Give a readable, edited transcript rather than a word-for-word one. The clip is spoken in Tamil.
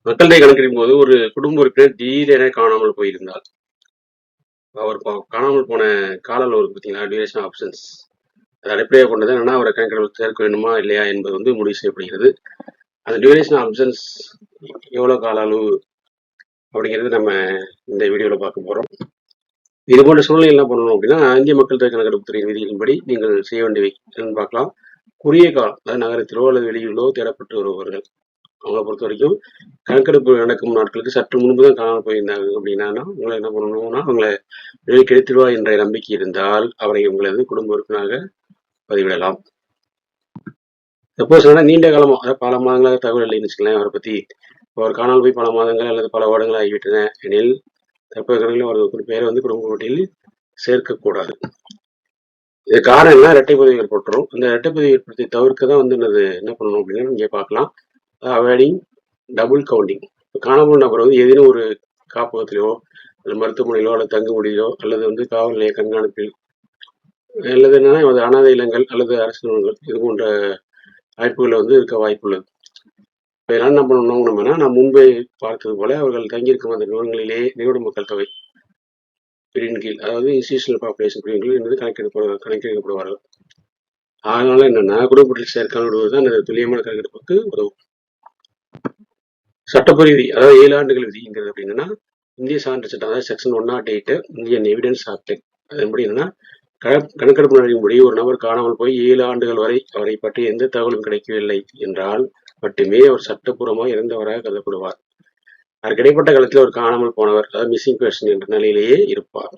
மக்கள் தொகை கணக்கெடுக்கும் போது ஒரு குடும்ப உறுப்பினர் திடீரென காணாமல் போயிருந்தால், அவர் காணாமல் போன கால அளவு இருக்கு பார்த்தீங்களா? Duration options. அதை அடிப்படையாக கொண்டது என்னன்னா, அவரை கணக்கெடுப்பில் சேர்க்க வேண்டுமா இல்லையா என்பது வந்து முடிவு செய்யப்படுகிறது. அந்த டியூரேஷன் ஆப்ஷன்ஸ் எவ்வளோ கால அளவு அப்படிங்கிறது நம்ம இந்த வீடியோவில் பார்க்க போகிறோம். இது போன்ற சூழ்நிலை என்ன பண்ணணும் அப்படின்னா, இந்திய மக்கள் தொகை கணக்கெடுப்பு துறையின் விதிகளின்படி நீங்கள் செய்ய வேண்டியவை என்னன்னு பார்க்கலாம். குறுகிய காலம், அதாவது நகரத்திலோ அல்லது வெளியிலோ தேடப்பட்டு வருபவர்கள், அவங்களை பொறுத்த வரைக்கும் கணக்கெடுப்பு நடக்கும் நாட்களுக்கு சற்று முன்பு தான் காணாமல் போயிருந்தாங்க அப்படின்னா உங்களை என்ன பண்ணணும்னா, அவங்களை வெளியே கிடைத்திடுவா என்ற நம்பிக்கை இருந்தால் அவரை உங்களது குடும்ப உறுப்பினராக பதிவிடலாம். சப்போஸ் நீண்ட காலமா, அதாவது பல மாதங்களாக தகவல் இல்லைன்னு வச்சுக்கலாம் அவரை பற்றி, அவர் காணாமல் போய் பல மாதங்கள் அல்லது பல வருடங்கள் ஆகிவிட்டன எனில் தற்போது அவரது பேரை வந்து குடும்ப பட்டியலில் சேர்க்கக்கூடாது. இது காரணம் என்ன? இரட்டை பதிவு ஏற்பட்டுரும். இந்த இரட்டை பதிவு ஏற்படுத்தி தவிர்க்க தான் வந்து என்ன பண்ணணும் அப்படின்னா இங்கே பார்க்கலாம். Avoiding double counting. காணாமல் நபர் வந்து ஏதேனும் ஒரு காப்பகத்திலோ அல்லது மருத்துவமனையிலோ அல்லது தங்குமுடியிலோ அல்லது வந்து காவல் நிலைய கண்காணிப்பில் அல்லது என்னன்னா அனாதை இல்லங்கள் அல்லது அரசு நிறுவனங்கள் இது போன்ற வாய்ப்புகளை வந்து இருக்க வாய்ப்புள்ளது. இப்போ என்ன பண்ணணும் நம்மனா, நான் முன்பே பார்த்தது போல அவர்கள் தங்கியிருக்கும் அந்த நிறுவனங்களிலேயே நிறுவன மக்கள் தொகை பிரிவின் கீழ், அதாவது இன்ஸ்டிடியூஷனல் பாப்புலேஷன் பிரிவின் கீழ் என்பது கணக்கெடுக்கப்படுவார்கள். அதனால என்னன்னா குடும்பத்தில் சேர்க்காமல் விடுவதுதான் அந்த துல்லியமான கணக்கெடுப்புக்கு உதவும். சட்டப்பூர்வ அதாவது 7 ஆண்டுகள் விதிங்கிறது அப்படின்னா இந்திய சான்று சட்டம், அதாவது செக்ஷன் 108 இந்தியன் எவிடன்ஸ் ஆக்ட். அதன்படி என்னன்னா கணக்கெடுப்பு நடைமுறை ஒரு நபர் காணாமல் போய் 7 ஆண்டுகள் வரை அவரை பற்றி எந்த தகவலும் கிடைக்கவில்லை என்றால் மட்டுமே அவர் சட்டப்பூர்வமாக இறந்தவராக கருதப்படுவார். அதற்கு இடைப்பட்ட காலத்தில் அவர் காணாமல் போனவர், அதாவது மிஸ்ஸிங் பர்சன் என்ற நிலையிலேயே இருப்பார்.